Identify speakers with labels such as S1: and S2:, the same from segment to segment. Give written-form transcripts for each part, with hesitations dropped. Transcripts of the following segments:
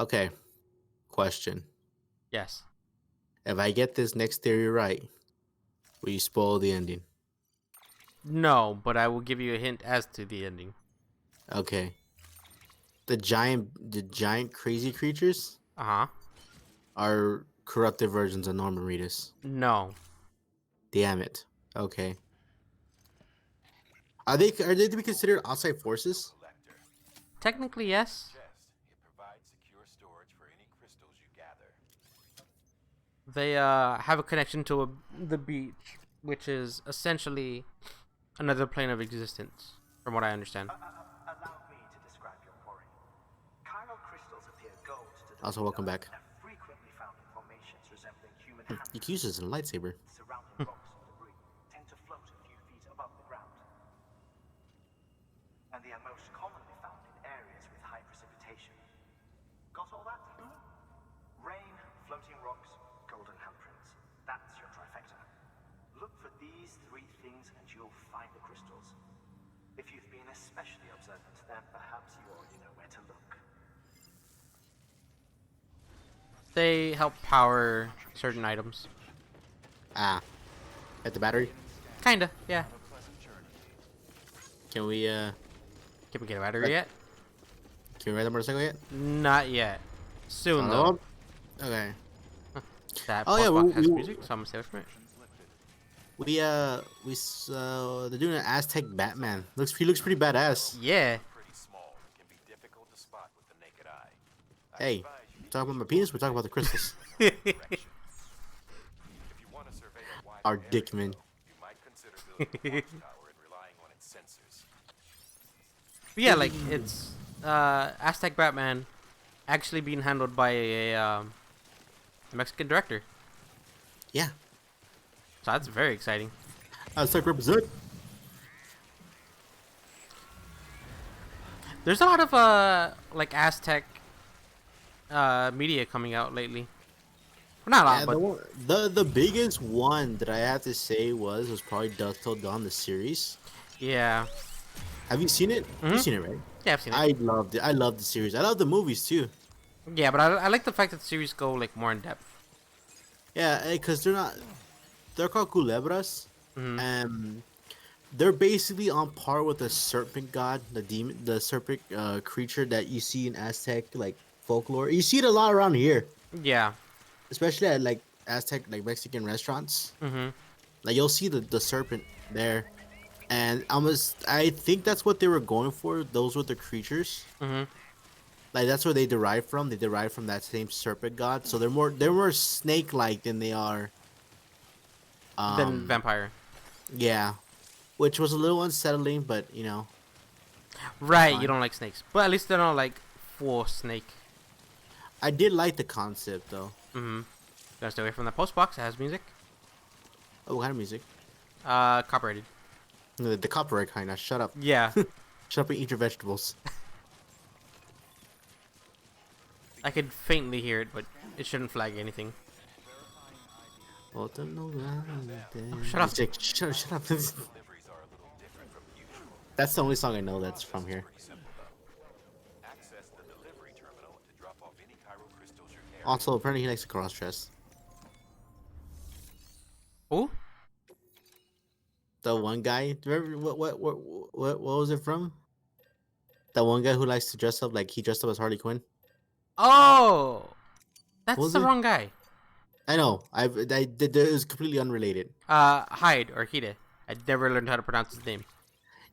S1: Okay, question.
S2: Yes.
S1: If I get this next theory right, will you spoil the ending?
S2: No, but I will give you a hint as to the ending.
S1: Okay. The giant crazy creatures
S2: Uh huh.
S1: are corrupted versions of Norman Reedus.
S2: No.
S1: Damn it. Okay. Are they to be considered outside forces?
S2: Technically, yes. They have a connection to the beach, which is essentially another plane of existence, from what I understand.
S3: Allow me to describe your quarry. Chiral crystals appear gold to the
S1: Also,
S3: naked
S1: welcome
S3: eye
S1: back.
S3: and are frequently found in formations resembling human
S1: You can use
S3: handprints.
S1: this as a lightsaber.
S3: Surrounding rocks or debris tend to float a few feet above the ground, and they are most commonly found in areas with high precipitation. Got all that? Rain, floating rocks, golden handprints. That's your trifecta. Look for these three things and you'll find the crystals. If you've been especially observant, then perhaps you already know where to look.
S2: They help power certain items.
S1: Ah. At the battery?
S2: Kinda, yeah.
S1: Can we
S2: Can we get a battery yet?
S1: can we ride the motorcycle yet?
S2: Not yet. Soon,
S1: Oh,
S2: though.
S1: okay.
S2: That
S1: Oh, yeah,
S2: boss has
S1: we-
S2: music, so I'm gonna stay away from it.
S1: They're doing an Aztec Batman. He looks pretty badass.
S2: Yeah.
S1: Hey, talking about my penis, we're talking about the crystals. Our dickman.
S2: But yeah, like it's Aztec Batman actually being handled by a Mexican director.
S1: Yeah.
S2: So that's very exciting.
S1: Aztec represent.
S2: There's a lot of like Aztec media coming out lately. Well, not a lot,
S1: Yeah,
S2: but
S1: the biggest one that I have to say was probably Dusk Till Dawn, the series.
S2: yeah.
S1: Have you seen it?
S2: Mhm.
S1: You've seen it, right?
S2: Yeah, I've seen it.
S1: I loved it. I love the series. I love the movies too.
S2: Yeah, but I like the fact that the series go like more in depth.
S1: Yeah, because they're called culebras,
S2: Mhm.
S1: and they're basically on par with the serpent god, the serpent creature that you see in Aztec like folklore. You see it a lot around here,
S2: Yeah.
S1: especially at like Aztec like Mexican restaurants.
S2: Mhm.
S1: Like you'll see the serpent there, and I think that's what they were going for. Those were the creatures.
S2: Mhm.
S1: Like that's where they derive from. They derive from that same serpent god. So they're more snake like than they are.
S2: Then vampire.
S1: Yeah, which was a little unsettling, but
S2: Right.
S1: fine.
S2: You don't like snakes, but at least they're not like full snake.
S1: I did like the concept though.
S2: Mhm. Gonna stay away from the post box. It has music.
S1: Oh, what kind of music?
S2: Copyrighted.
S1: The copyright kind of. Shut up.
S2: Yeah.
S1: Shut up and eat your vegetables.
S2: I could faintly hear it, but it shouldn't flag anything.
S1: Oh,
S2: shut up.
S1: Shut up. That's the only song I know that's from here. Also, apparently he likes to cross dress.
S2: Oh.
S1: The one guy. Do you remember what was it from? That one guy who likes to dress up like he dressed up as Harley Quinn.
S2: Oh.
S1: What
S2: That's
S1: was
S2: the
S1: it?
S2: wrong guy.
S1: I know. I did. It was completely unrelated.
S2: Hyde or Hide. I never learned how to pronounce his name.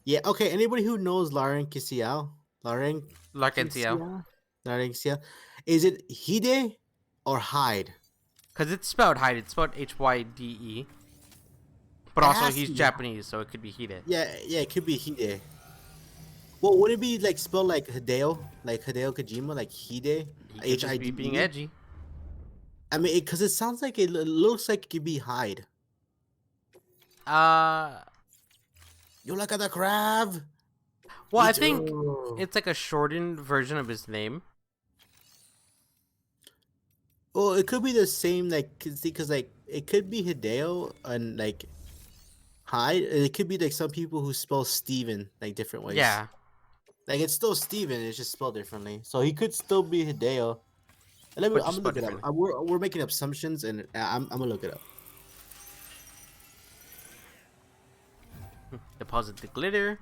S1: Yeah. Okay. Anybody who knows Lauren Kisiel,
S2: Larkencio.
S1: Lauren Kisiel, is it Hide or Hyde?
S2: Because it's spelled Hyde. It's spelled Hyde. But
S1: It
S2: also
S1: has
S2: he's
S1: to be.
S2: Japanese, so it could be Hide.
S1: Yeah. Yeah. It could be Hide. Well, would it be like spelled like Hideo Kojima, like Hide?
S2: He could just be being edgy.
S1: I mean, because it sounds like it looks like it could be Hyde.
S2: Uh,
S1: You look at the crab.
S2: well,
S1: Me
S2: I think
S1: too.
S2: it's like a shortened version of his name.
S1: Well, it could be the same, like, because like it could be Hideo and like Hyde. It could be like some people who spell Steven like different ways.
S2: Yeah.
S1: Like it's still Steven, it's just spelled differently. So he could still be Hideo. Let me.
S2: Which
S1: I'm
S2: is
S1: gonna look
S2: budget
S1: it up.
S2: friendly.
S1: We're making assumptions, and I'm gonna look it up.
S2: Deposit the glitter.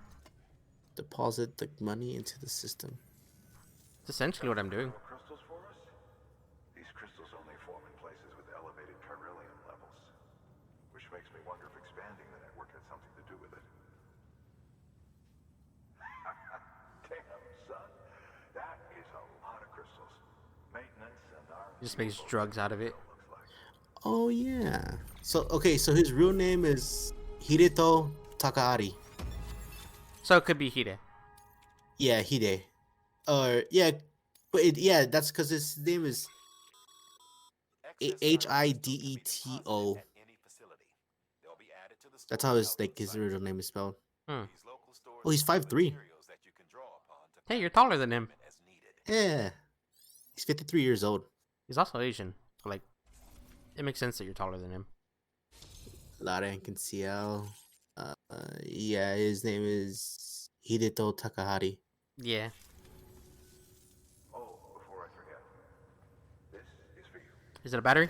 S1: Deposit the money into the system.
S2: It's essentially what I'm doing.
S4: Crystals for us? These crystals only form in places with elevated chiralium levels, which makes me wonder if expanding the network has something to do with it. Damn, son. That is a lot of crystals. Maintenance and our
S2: Just makes drugs out of it.
S4: looks like.
S1: Oh yeah. So okay, so his real name is Hideto Takahari.
S2: So it could be Hide.
S1: Yeah, Hide. Yeah, but yeah, that's because his name is Hideto. That's how his original name is spelled.
S2: Hmm.
S1: Oh, he's 5'3".
S2: Hey, you're taller than him.
S1: Yeah, he's 53 years old.
S2: He's also Asian. So, like, it makes sense that you're taller than him.
S1: Lara and Canciel. Yeah, his name is Hideto Takahari.
S2: Yeah.
S4: Oh, before I forget, this is for you.
S2: Is it a battery?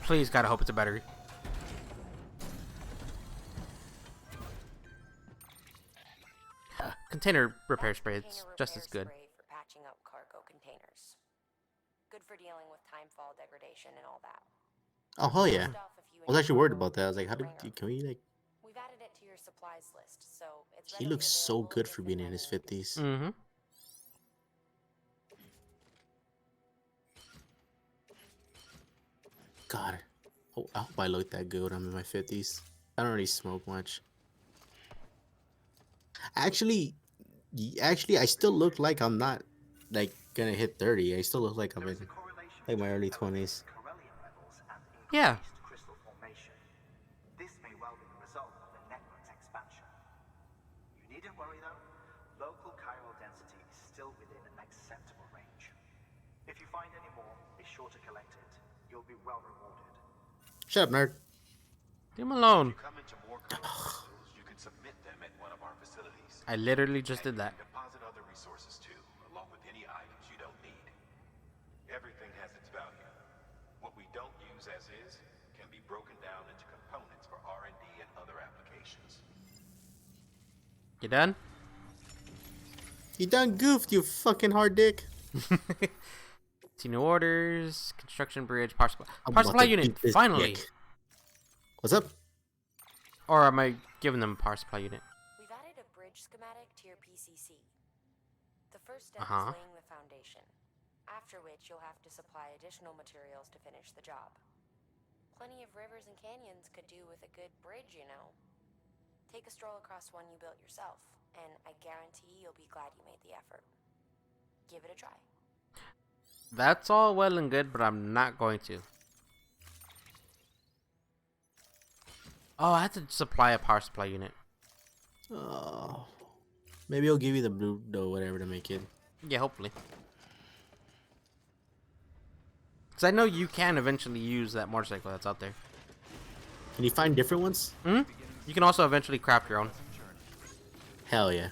S2: Please, gotta hope it's a battery. Container repair spray. It's
S5: Container
S2: just as
S5: repair
S2: good.
S5: spray for patching up cargo containers. Good for dealing with timefall degradation and all that.
S1: Oh hell yeah!
S5: Stuff if you
S1: I was actually worried
S5: encounter
S1: about that. I was like, how
S5: ringer.
S1: can we like?
S5: We've added it to your supplies list, so it's
S1: He
S5: readily
S1: looks so
S5: available
S1: good
S5: if
S1: for
S5: and
S1: being in
S5: when
S1: his
S5: you need it.
S1: 50s.
S2: Mm-hmm.
S1: God, I hope I look that good when I'm in my 50s. I don't really smoke much. Actually, I still look like I'm not like gonna hit 30. I still look like I'm
S3: There
S1: in
S3: is a correlation
S1: like my early
S3: between
S1: 20s.
S3: elevated chiralium levels and
S2: Yeah.
S3: increased crystal formation. This may well be the result of the network's expansion. You needn't worry though. Local chiral density is still within an acceptable range. If you find any more, be sure to collect it. You'll be well rewarded.
S1: Shut up, nerd.
S2: Leave him alone.
S4: Come into more crystals, you can submit them at one of our facilities.
S2: I literally just did that.
S4: Deposit other resources too, along with any items you don't need. Everything has its value. What we don't use as is can be broken down into components for R&D and other applications.
S2: You done?
S1: You done goofed, you fucking hard dick.
S2: See new orders. Construction bridge. Power supply.
S1: I'm
S2: Power
S1: about
S2: supply
S1: to
S2: unit.
S1: beat this
S2: Finally.
S1: dick. What's up?
S2: Or am I giving them a power supply unit?
S5: We've added a bridge schematic to your PCC. The first step
S2: Uh-huh.
S5: is laying the foundation, after which you'll have to supply additional materials to finish the job. Plenty of rivers and canyons could do with a good bridge, you know. Take a stroll across one you built yourself, and I guarantee you'll be glad you made the effort. Give it a try.
S2: That's all well and good, but I'm not going to. Oh, I have to supply a power supply unit.
S1: Oh, maybe I'll give you the blue or whatever to make it.
S2: Yeah, hopefully. Because I know you can eventually use that motorcycle that's out there.
S1: Can you find different ones?
S2: Hmm? You can also eventually craft your own.
S1: Hell yeah.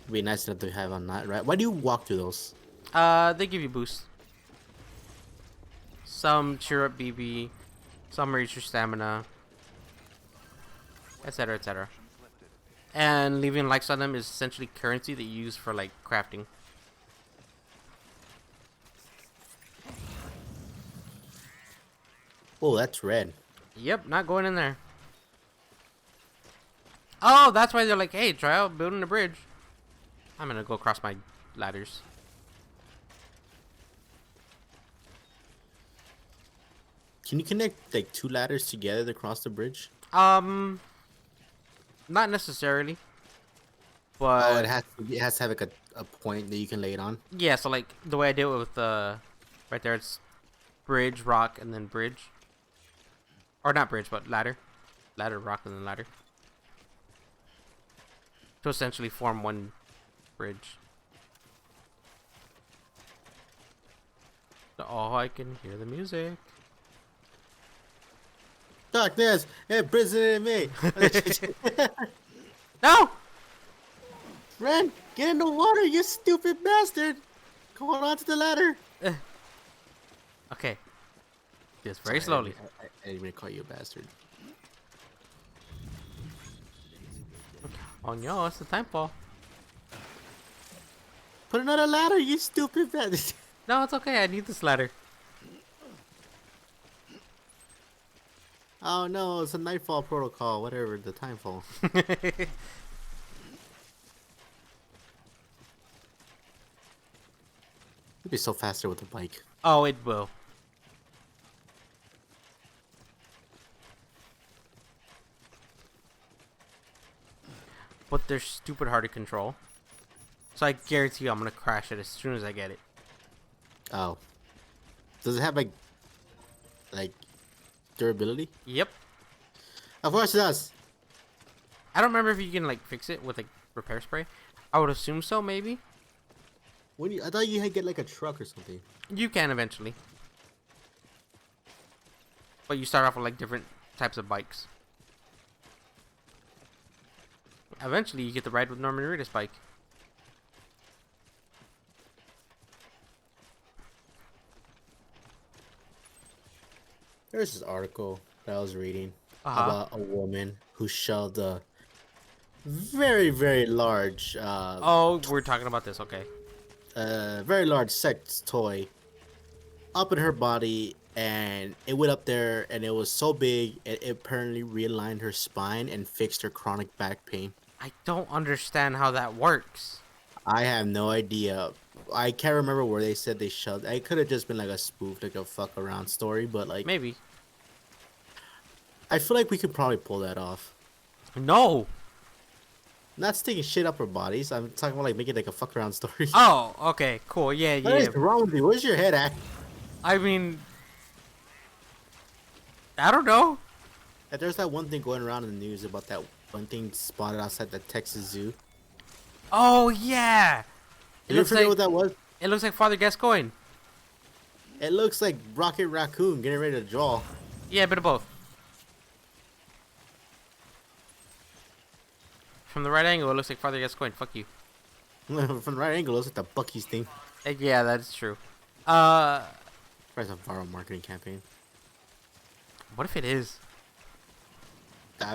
S1: It'd be nice enough to have on that, right? Why do you walk through those?
S2: They give you boosts. Some cheer up BB, some raise your stamina, etc., etc. And leaving likes on them is essentially currency that you use for like crafting.
S1: Oh, that's red.
S2: Yep, not going in there. Oh, that's why they're like, hey, try out building a bridge. I'm gonna go across my ladders.
S1: Can you connect like two ladders together to cross the bridge?
S2: Not necessarily.
S1: Oh,
S2: But
S1: it has to have like a point that you can lay it on.
S2: yeah, so like the way I did it with right there, it's bridge, rock, and then bridge. Or not bridge, but ladder. Ladder, rock, and then ladder. To essentially form one bridge. Oh, I can hear the music.
S1: Darkness, imprisoning me.
S2: No!
S1: Ren, get in the water, you stupid bastard. Go on onto the ladder.
S2: Okay. Just very
S1: Sorry,
S2: slowly.
S1: I didn't even call you a bastard.
S2: Oh no, it's the time fall.
S1: Put another ladder, you stupid bastard.
S2: No, it's okay. I need this ladder.
S1: Oh no, it's a nightfall protocol, whatever, the timefall. It'd be so faster with a bike.
S2: Oh, it will. But they're stupid hard to control. So I guarantee you I'm gonna crash it as soon as I get it.
S1: Oh. Does it have like durability?
S2: Yep.
S1: Of course it does.
S2: I don't remember if you can like fix it with like repair spray. I would assume so, maybe.
S1: I thought you had to get like a truck or something.
S2: You can eventually. But you start off with like different types of bikes. Eventually you get to ride with Norman Reedus' bike.
S1: There's this article that I was reading
S2: Uh-huh.
S1: about a woman who shoved a very, very large,
S2: Oh, we're talking about this, okay.
S1: very large sex toy up in her body, and it went up there, and it was so big, it apparently realigned her spine and fixed her chronic back pain.
S2: I don't understand how that works.
S1: I have no idea. I can't remember where they said they shoved. It could have just been like a spoof, like a fuck around story, but like
S2: Maybe.
S1: I feel like we could probably pull that off.
S2: No.
S1: Not sticking shit up our bodies. I'm talking about like making like a fuck around story.
S2: Oh, okay, cool. Yeah,
S1: What
S2: yeah.
S1: is wrong with you? Where's your head at?
S2: I mean, I don't know.
S1: There's that one thing going around in the news about that one thing spotted outside the Texas Zoo.
S2: Oh yeah. It
S1: You
S2: looks
S1: forget
S2: like
S1: what that was?
S2: it looks like Father Gascoigne.
S1: It looks like Rocket Raccoon getting ready to draw.
S2: Yeah, a bit of both. From the right angle, it looks like Father Gascoigne. Fuck you.
S1: From the right angle, it looks like the Bucky's thing.
S2: Yeah, that's true.
S1: Probably some viral marketing campaign.
S2: What if it is?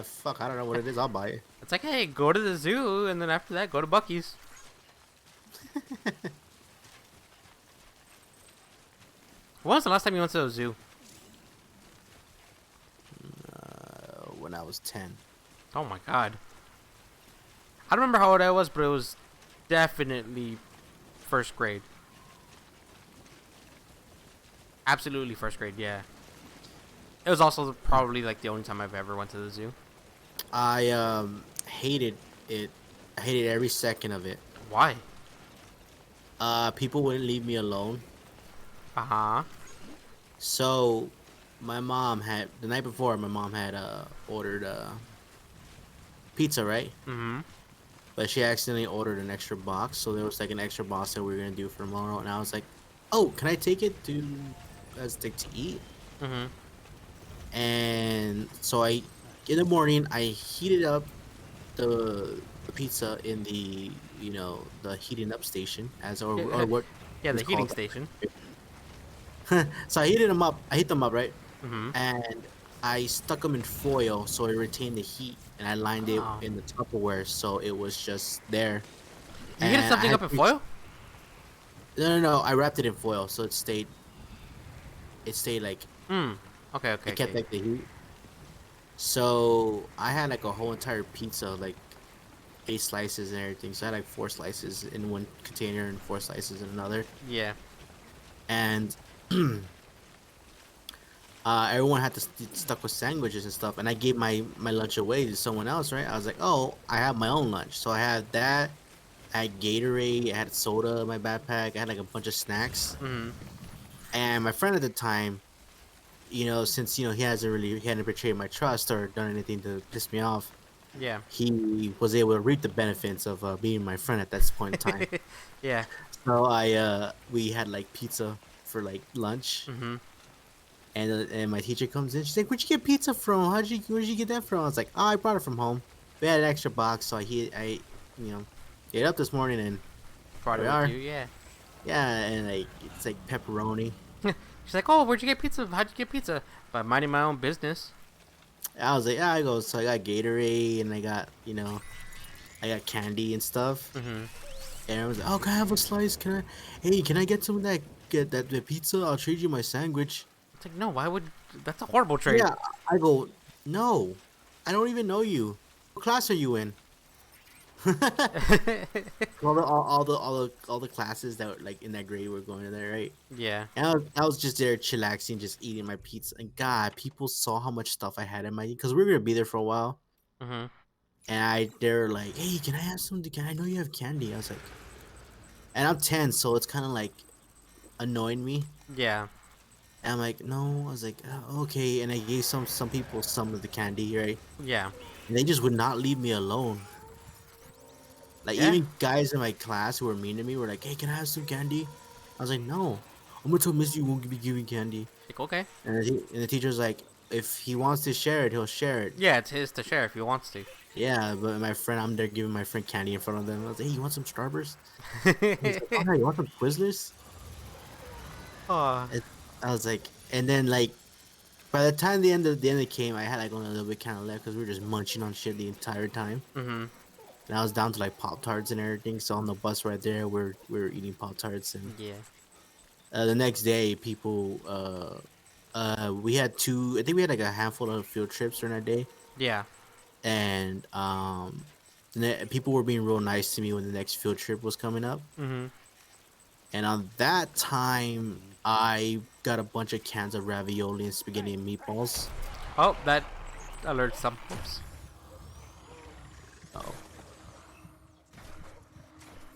S1: Fuck, I don't know what it is. I'll buy it.
S2: It's like, hey, go to the zoo, and then after that, go to Bucky's. When was the last time you went to the zoo?
S1: When I was 10.
S2: Oh my god. I don't remember how old I was, but it was definitely first grade. Absolutely first grade, yeah. It was also probably like the only time I've ever went to the zoo.
S1: I hated it. I hated every second of it.
S2: Why?
S1: People wouldn't leave me alone.
S2: Uh-huh.
S1: So, my mom had the night before. My mom had ordered pizza, right?
S2: Mm-hmm.
S1: But she accidentally ordered an extra box, so there was like an extra box that we were gonna do for tomorrow. And I was like, "Oh, can I take it to to eat?"
S2: Mm-hmm.
S1: And so in the morning, I heated up the pizza in the the heating up station or what
S2: Yeah, the
S1: it's
S2: heating
S1: called.
S2: station.
S1: So I heated them up. I heat them up, right?
S2: Mm-hmm.
S1: And I stuck them in foil so it retained the heat, and I lined it
S2: Oh.
S1: in the Tupperware so it was just there.
S2: You heated
S1: And
S2: something
S1: I
S2: up in
S1: had-
S2: foil?
S1: No. I wrapped it in foil so it stayed. It stayed like
S2: Mm. Okay, okay,
S1: it kept
S2: okay.
S1: like the heat. So I had like a whole entire pizza, like 8 slices and everything. So I had like 4 slices in one container and 4 slices in another.
S2: Yeah.
S1: And everyone had to stuck with sandwiches and stuff. And I gave my lunch away to someone else, right? I was like, oh, I have my own lunch. So I had that. I had Gatorade. I had soda in my backpack. I had like a bunch of snacks.
S2: Mm-hmm.
S1: And my friend at the time, since he hadn't betrayed my trust or done anything to piss me off,
S2: Yeah.
S1: he was able to reap the benefits of being my friend at that point in time.
S2: Yeah.
S1: So we had like pizza for like lunch,
S2: Mm-hmm.
S1: and my teacher comes in. She's like, "Where'd you get pizza from? Where'd you get that from?" I was like, "Oh, I brought it from home. We had an extra box, so I ate it up this morning, and
S2: Brought it
S1: we
S2: with
S1: are.
S2: you, yeah.
S1: Yeah, and like it's like pepperoni.
S2: She's like, "Oh, where'd you get pizza? How'd you get pizza?" By minding my own business.
S1: I was like, yeah, I go. So I got Gatorade and I got I got candy and stuff.
S2: Mm-hmm.
S1: And I was like, oh, can I have a slice? Can I? Hey, can I get some of that? Get that the pizza? I'll trade you my sandwich.
S2: It's like, no, why would? That's a horrible trade.
S1: Yeah, I go. No, I don't even know you. What class are you in? All the classes that were, like in that grade were going to there, right?
S2: Yeah.
S1: And I was just there chillaxing, just eating my pizza. And God, people saw how much stuff I had in my because we were gonna be there for a while.
S2: Mm-hmm.
S1: And they're like, hey, can I have some? Can I know you have candy? I was like, and I'm 10, so it's kind of like annoying me.
S2: Yeah.
S1: And I'm like, no. I was like, okay. And I gave some people some of the candy, right?
S2: Yeah.
S1: And they just would not leave me alone. Like
S2: Yeah.
S1: even guys in my class who were mean to me were like, "Hey, can I have some candy?" I was like, "No, I'm gonna tell Missy you won't be giving candy."
S2: Like, okay.
S1: And the teacher's like, "If he wants to share it, he'll share it."
S2: Yeah, it's his to share if he wants to.
S1: Yeah, but my friend, I'm there giving my friend candy in front of them. I was like, "Hey, you want some Starburst?" He's like, "Oh, no, you want some Twizzlers?"
S2: Oh.
S1: And I was like, and then like by the time the end of came, I had like only a little bit kind of left because we were just munching on shit the entire time.
S2: Mm-hmm.
S1: And I was down to like Pop Tarts and everything. So on the bus right there, we're eating Pop Tarts and
S2: Yeah.
S1: the next day, people, we had two. I think we had like a handful of field trips during that day,
S2: Yeah.
S1: and people were being real nice to me when the next field trip was coming up.
S2: Mm-hmm.
S1: And on that time, I got a bunch of cans of ravioli and spaghetti and meatballs.
S2: Oh, that alerts some. Oops.
S1: Oh,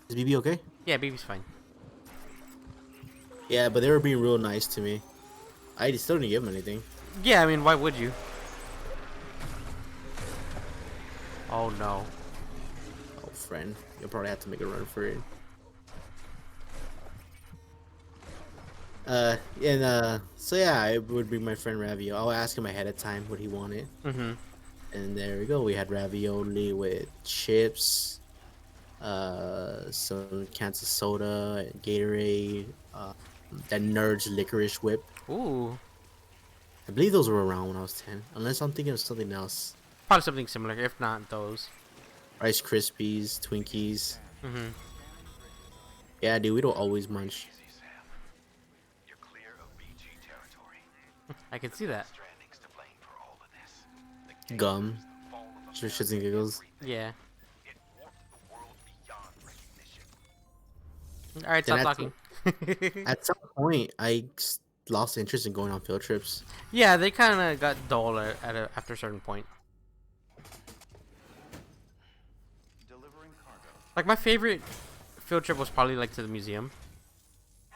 S1: is BB okay?
S2: Yeah, baby's fine.
S1: Yeah, but they were being real nice to me. I still didn't give them anything.
S2: Yeah, I mean, why would you? Oh no.
S1: Oh, friend, you'll probably have to make a run for it. So yeah, it would be my friend Ravioli. I'll ask him ahead of time what he wanted.
S2: Mm-hmm.
S1: And there we go. We had ravioli with chips, some cans of soda, and Gatorade, that Nerd's licorice whip.
S2: Ooh.
S1: I believe those were around when I was 10, unless I'm thinking of something else.
S2: Probably something similar, if not those.
S1: Rice Krispies, Twinkies.
S2: Mm-hmm.
S1: Yeah, dude, we don't always munch.
S4: Easy, Sam. You're clear of BG territory.
S2: I can see that.
S4: Stranding's to blame for all of this. The
S1: Gum.
S4: gators, the fall of
S1: Just shits
S4: America,
S1: and giggles.
S4: everything.
S2: Yeah.
S4: It warped the world beyond recognition.
S2: All right,
S1: Then
S2: stop talking.
S1: At some point, lost interest in going on field trips.
S2: Yeah, they kind of got dull after a certain point.
S4: Delivering cargo.
S2: Like my favorite field trip was probably like to the museum.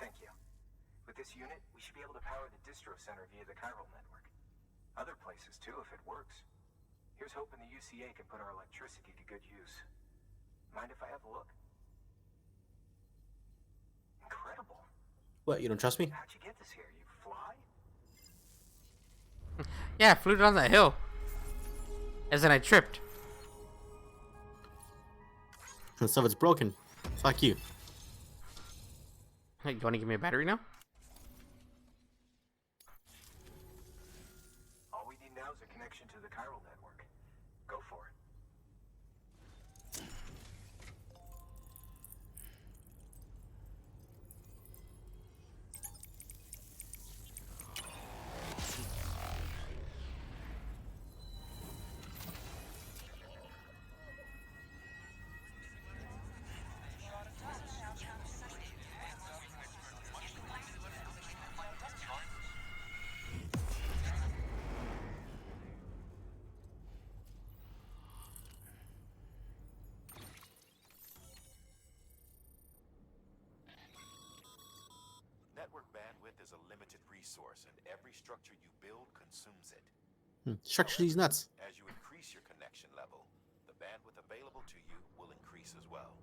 S3: Thank you. With this unit, we should be able to power the distro center via the chiral network. Other places too, if it works. Here's hoping the UCA can put our electricity to good use. Mind if I have a look? Incredible.
S1: What, you don't trust me?
S3: How'd you get this here? You fly?
S2: Yeah, I flew down that hill. As in I tripped.
S1: And stuff is broken. Fuck you.
S2: Hey, you want to give me a battery now?
S3: All we need now is a connection to the chiral network. Go for it.
S4: Network bandwidth is a limited resource, and every structure you build consumes it.
S1: Structure these nuts.
S4: As you increase your connection level, the bandwidth available to you will increase as well.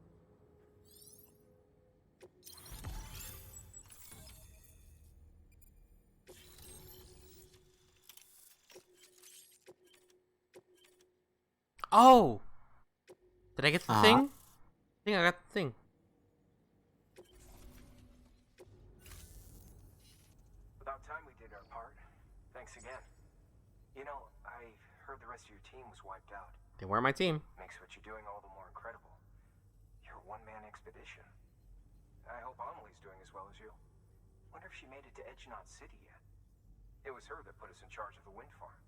S2: Oh! Did I get the
S1: Uh-huh.
S2: thing? I think I got the thing.
S3: Thanks again. You know, I heard the rest of your team was wiped out.
S2: They were my team.
S3: Makes what you're doing all the more incredible. You're a one-man expedition. I hope Amelie's doing as well as you. Wonder if she made it to Edgenot City yet. It was her that put us in charge of the wind farm.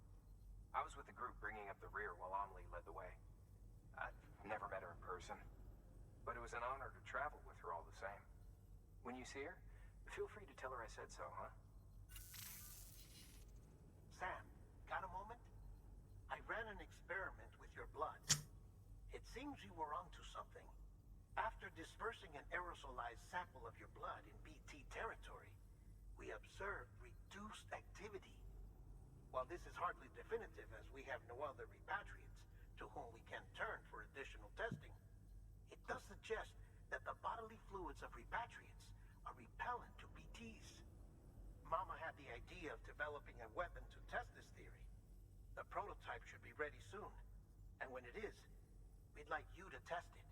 S3: I was with the group bringing up the rear while Amelie led the way. I've never met her in person, but it was an honor to travel with her all the same. When you see her, feel free to tell her I said so, huh?
S6: Sam, got a moment? I ran an experiment with your blood. It seems you were onto something. After dispersing an aerosolized sample of your blood in BT territory, we observed reduced activity. While this is hardly definitive as we have no other repatriates to whom we can turn for additional testing, it does suggest that the bodily fluids of repatriates are repellent to BTs. Mama had the idea of developing a weapon to test this theory. The prototype should be ready soon, and when it is, we'd like you to test it.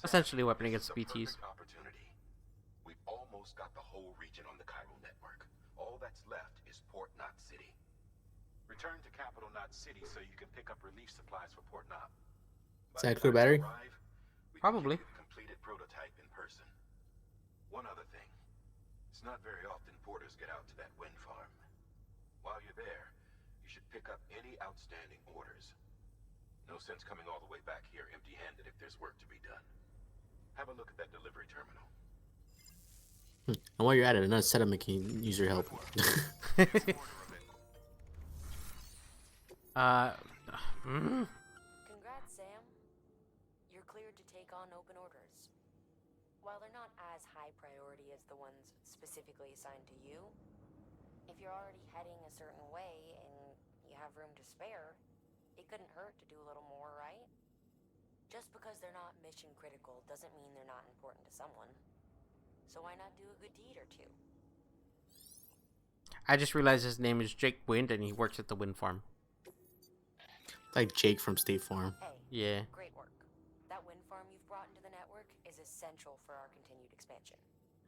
S2: Essentially, a weapon against
S4: This is a
S2: BTs.
S4: perfect opportunity. We've almost got the whole region on the chiral network. All that's left is Port Knot City. Return to Capital Knot City so you can pick up relief supplies for Port Knot.
S1: Is that a clear battery?
S2: Probably.
S4: We can give you the completed prototype in person. One other thing. It's not very often porters get out to that wind farm. While you're there, you should pick up any outstanding orders. No sense coming all the way back here empty-handed if there's work to be done. Have a look at that delivery terminal.
S1: And while you're at it, another setup can use your help.
S5: Congrats, Sam. You're cleared to take on open orders. While they're not as high priority as the ones specifically assigned to you, if you're already heading a certain way and you have room to spare, it couldn't hurt to do a little more, right? Just because they're not mission critical doesn't mean they're not important to someone. So why not do a good deed or two?
S2: I just realized his name is Jake Wind and he works at the wind farm.
S1: Like Jake from State Farm.
S5: Hey,
S2: Yeah.
S5: great work. That wind farm you've brought into the network is essential for our continued expansion.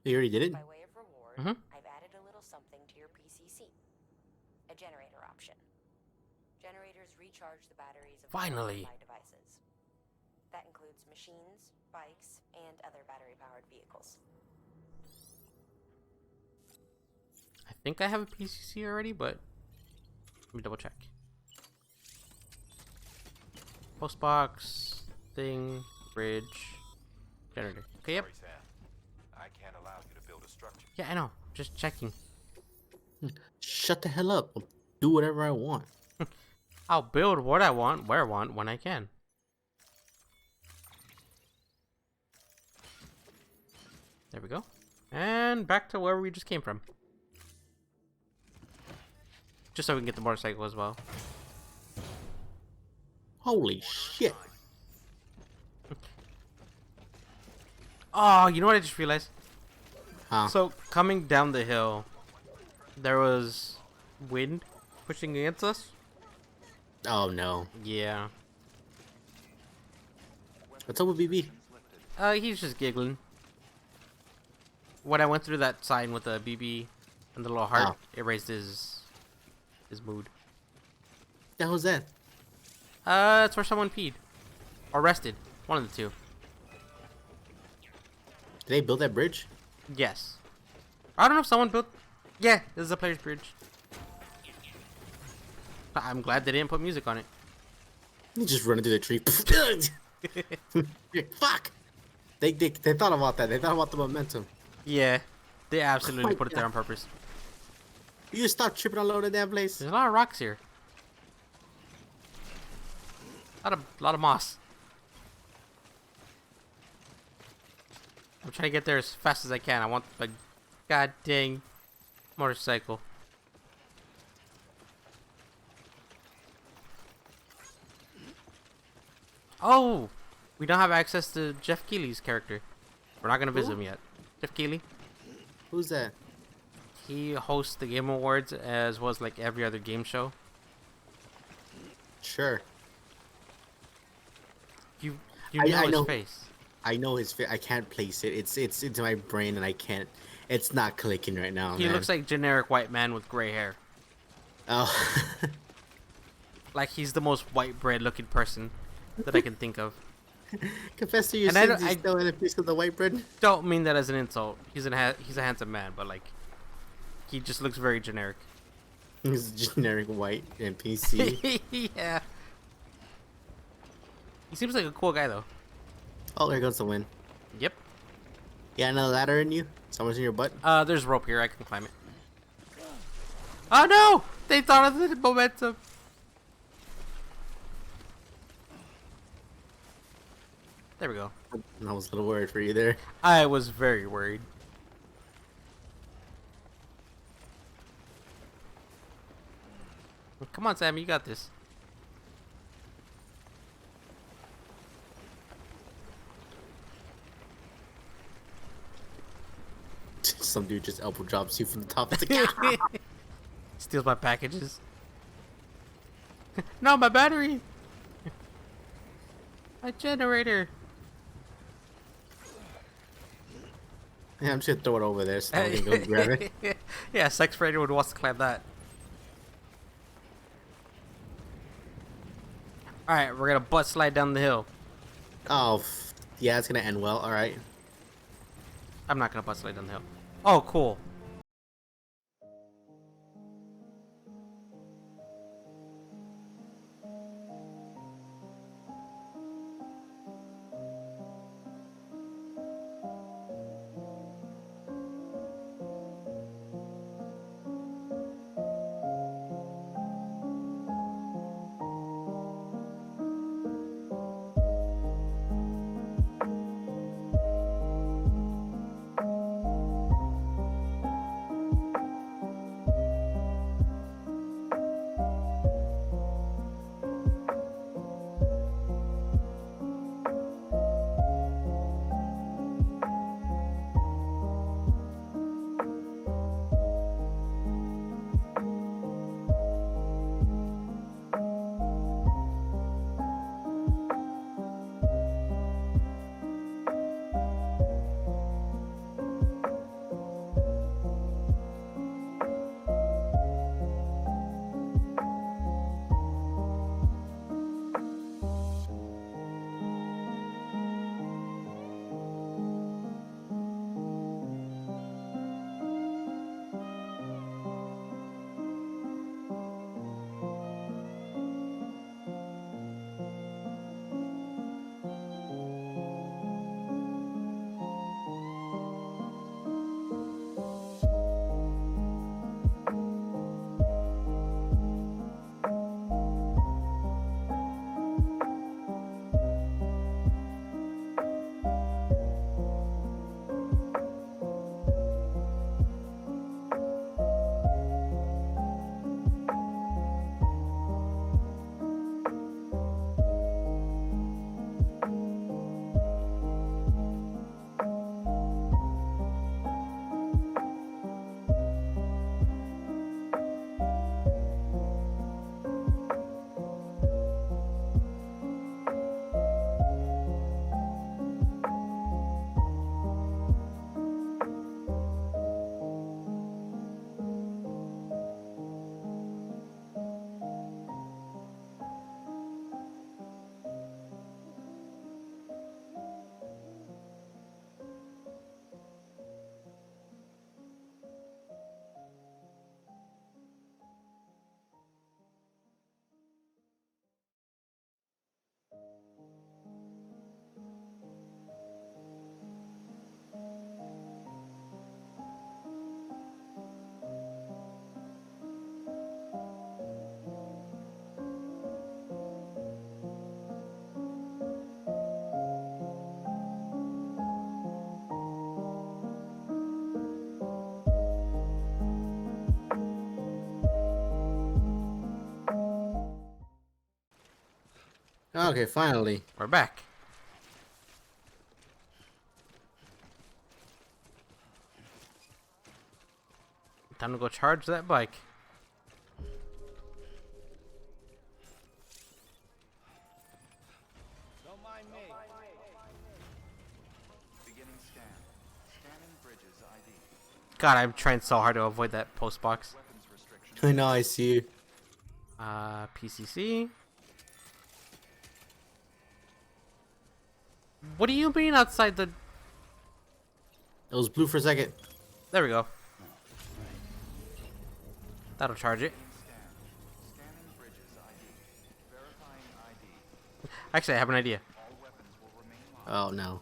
S1: You already did it?
S5: By way of reward, I've added a little something to your PCC. A generator option. Generators recharge the batteries of
S2: Finally.
S5: Wi-Fi devices. That includes machines, bikes, and other battery-powered vehicles.
S2: I think I have a PCC already, but let me double check. Postbox, thing, bridge, generator. Okay, yep.
S4: Sorry, Sam. I can't allow you to build a structure.
S2: Yeah, I know. Just checking.
S1: Shut the hell up. I'll do whatever I want.
S2: I'll build what I want, where I want, when I can. There we go. And back to where we just came from. Just so we can get the motorcycle as well.
S1: Holy shit.
S2: Oh, you know what I just realized?
S1: Huh?
S2: So, coming down the hill, there was wind pushing against us.
S1: Oh no.
S2: Yeah.
S1: What's up with BB?
S2: He's just giggling. When I went through that sign with the BB and the little heart, it raised his mood.
S1: The hell's that?
S2: That's where someone peed. Or rested. One of the two.
S1: Did they build that bridge?
S2: Yes. I don't know if someone built... Yeah, this is a player's bridge. I'm glad they didn't put music on it.
S1: You just running through the tree. Fuck! They thought about that. They thought about the momentum.
S2: Yeah. They absolutely
S1: my
S2: put it there
S1: God.
S2: on purpose.
S1: You just stop tripping all over the damn place.
S2: There's a lot of rocks here. A lot of moss. I'm trying to get there as fast as I can. I want the god dang motorcycle. Oh! We don't have access to Jeff Keighley's character. We're not gonna visit him yet. Jeff Keighley.
S1: Who's that?
S2: He hosts the Game Awards as well as like every other game show.
S1: Sure.
S2: You
S1: I
S2: know his
S1: know.
S2: face.
S1: I know his face. I can't place it. It's into my brain and I can't. It's not clicking right now,
S2: He
S1: man.
S2: looks like generic white man with gray hair.
S1: Oh.
S2: Like he's the most white bread looking person that I can think of.
S1: Confess to your
S2: And I
S1: sins,
S2: don't-
S1: he's still in a piece of the white bread.
S2: Don't mean that as an insult. He's a handsome man, but like he just looks very generic.
S1: He's generic white NPC.
S2: Yeah. He seems like a cool guy though.
S1: Oh, there goes the wind.
S2: Yep.
S1: You got another ladder in you? Someone's in your butt?
S2: There's rope here. I can climb it. Oh no! They thought of the momentum. There we go.
S1: I was a little worried for you there.
S2: I was very worried. Come on, Sam. You got this.
S1: Some dude just elbow drops you from the top. It's like, "Ah!"
S2: Steals my packages. No, my battery. My generator.
S1: Yeah, I'm just gonna throw it over there so I can go grab it.
S2: Yeah, sex for anyone who wants to climb that. Alright, we're gonna butt slide down the hill.
S1: Oh, yeah, it's gonna end well. All right.
S2: I'm not gonna butt slide down the hill. Oh, cool.
S1: Okay, finally.
S2: We're back. Time to go charge that bike.
S7: Don't mind me. Beginning scan. Scanning bridges ID.
S2: God, I'm trying so hard to avoid that post box.
S1: I know, I see you.
S2: PCC. What do you mean outside the...
S1: It was blue for a second.
S2: There we go. That'll charge it. Actually, I have an idea.
S1: Oh no.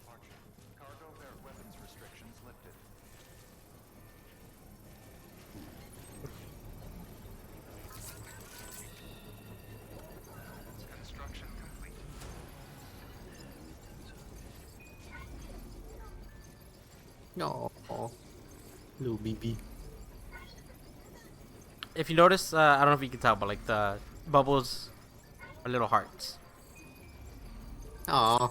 S1: No, little BB.
S2: If you notice, I don't know if you can tell, but like the bubbles are little hearts.
S1: Aw.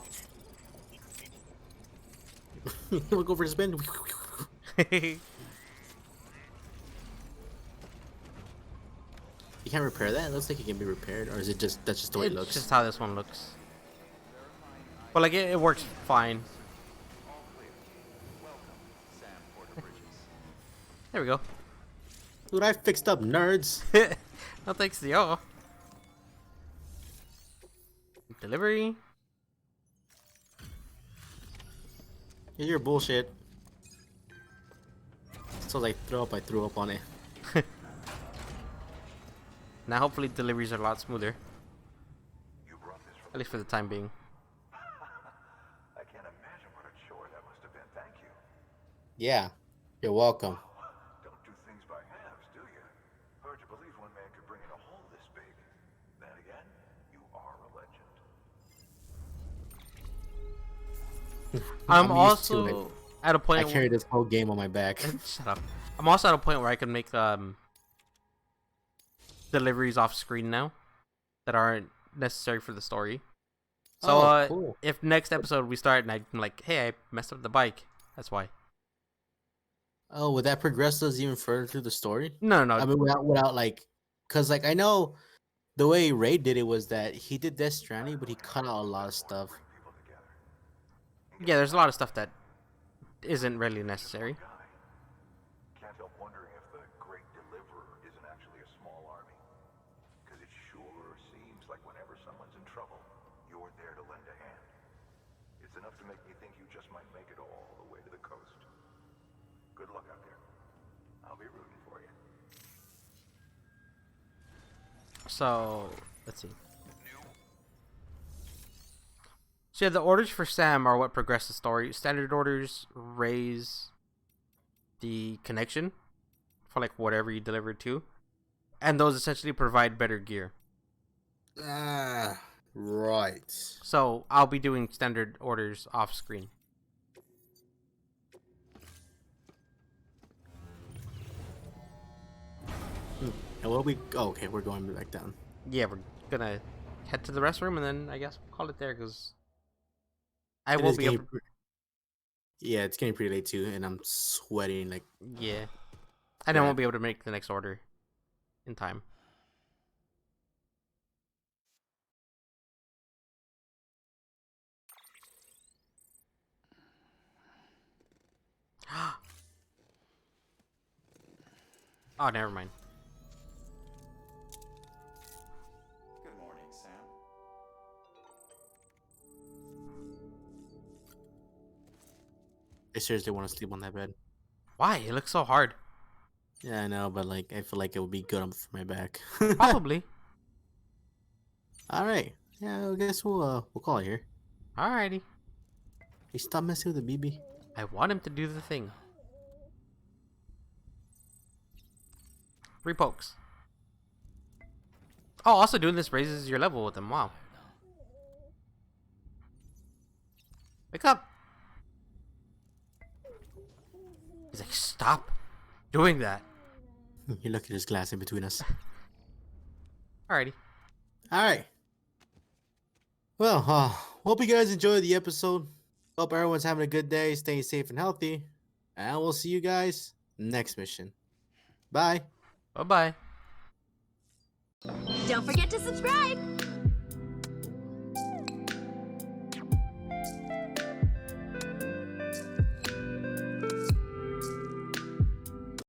S1: Look over his spin. You can't repair that? It looks like it can be repaired, or is it just that's just the way it
S2: It's
S1: looks?
S2: just how this one looks. But like it works fine. There we go.
S1: Dude, I fixed up, nerds.
S2: No thanks to y'all. Delivery.
S1: Here's your bullshit. So like I threw up on it.
S2: Now hopefully deliveries are a lot smoother.
S4: You brought this from...
S2: At least for the time being.
S4: I can't imagine what a chore that must have been. Thank you.
S1: Yeah, you're welcome.
S4: Don't do things by halves, do you? Hard to believe one man could bring in a hole this big. Then again, you are a legend.
S2: I'm
S1: used to it.
S2: also at a point.
S1: I carried this whole game on my back.
S2: Shut up. I'm also at a point where I can make deliveries off screen now that aren't necessary for the story. So
S1: Oh, cool.
S2: if next episode we start and I'm like, hey, I messed up the bike, that's why.
S1: Oh, would that progress us even further through the story?
S2: No,
S1: I mean, without like, cause like I know the way Ray did it was that he did Death Stranding, but he cut out a lot of stuff.
S2: yeah, there's a lot of stuff that isn't really necessary.
S4: Can't help wondering if the Great Deliverer isn't actually a small army. Because it sure seems like whenever someone's in trouble, you're there to lend a hand. It's enough to make me think you just might make it all the way to the coast. Good luck out there. I'll be rooting for you.
S2: So let's see. So yeah, the orders for Sam are what progress the story. Standard orders raise the connection for like whatever you deliver to, and those essentially provide better gear.
S1: Ah, right.
S2: So I'll be doing standard orders off screen.
S1: And what we? Oh, okay, we're going back down.
S2: Yeah, we're gonna head to the restroom and then I guess we'll call it there because I
S1: It
S2: will
S1: is
S2: be
S1: getting
S2: able.
S1: Yeah, it's getting pretty late too, and I'm sweating like.
S2: Yeah, and I won't be able to make the next order in time. Oh, never mind.
S4: Good morning, Sam.
S1: I seriously want to sleep on that bed.
S2: Why? It looks so hard.
S1: Yeah, I know, but like I feel like it would be good for my back.
S2: Probably.
S1: All right. Yeah, I guess we'll call it here.
S2: Alrighty.
S1: Hey, stop messing with the BB.
S2: I want him to do the thing. 3 pokes. Oh, also doing this raises your level with him. Wow. Wake up. He's like, stop doing that.
S1: You look at this glass in between us.
S2: Alrighty.
S1: All right. Well, hope you guys enjoyed the episode. Hope everyone's having a good day, staying safe and healthy. And we'll see you guys next mission. Bye.
S2: Bye-bye.
S7: Don't forget to subscribe!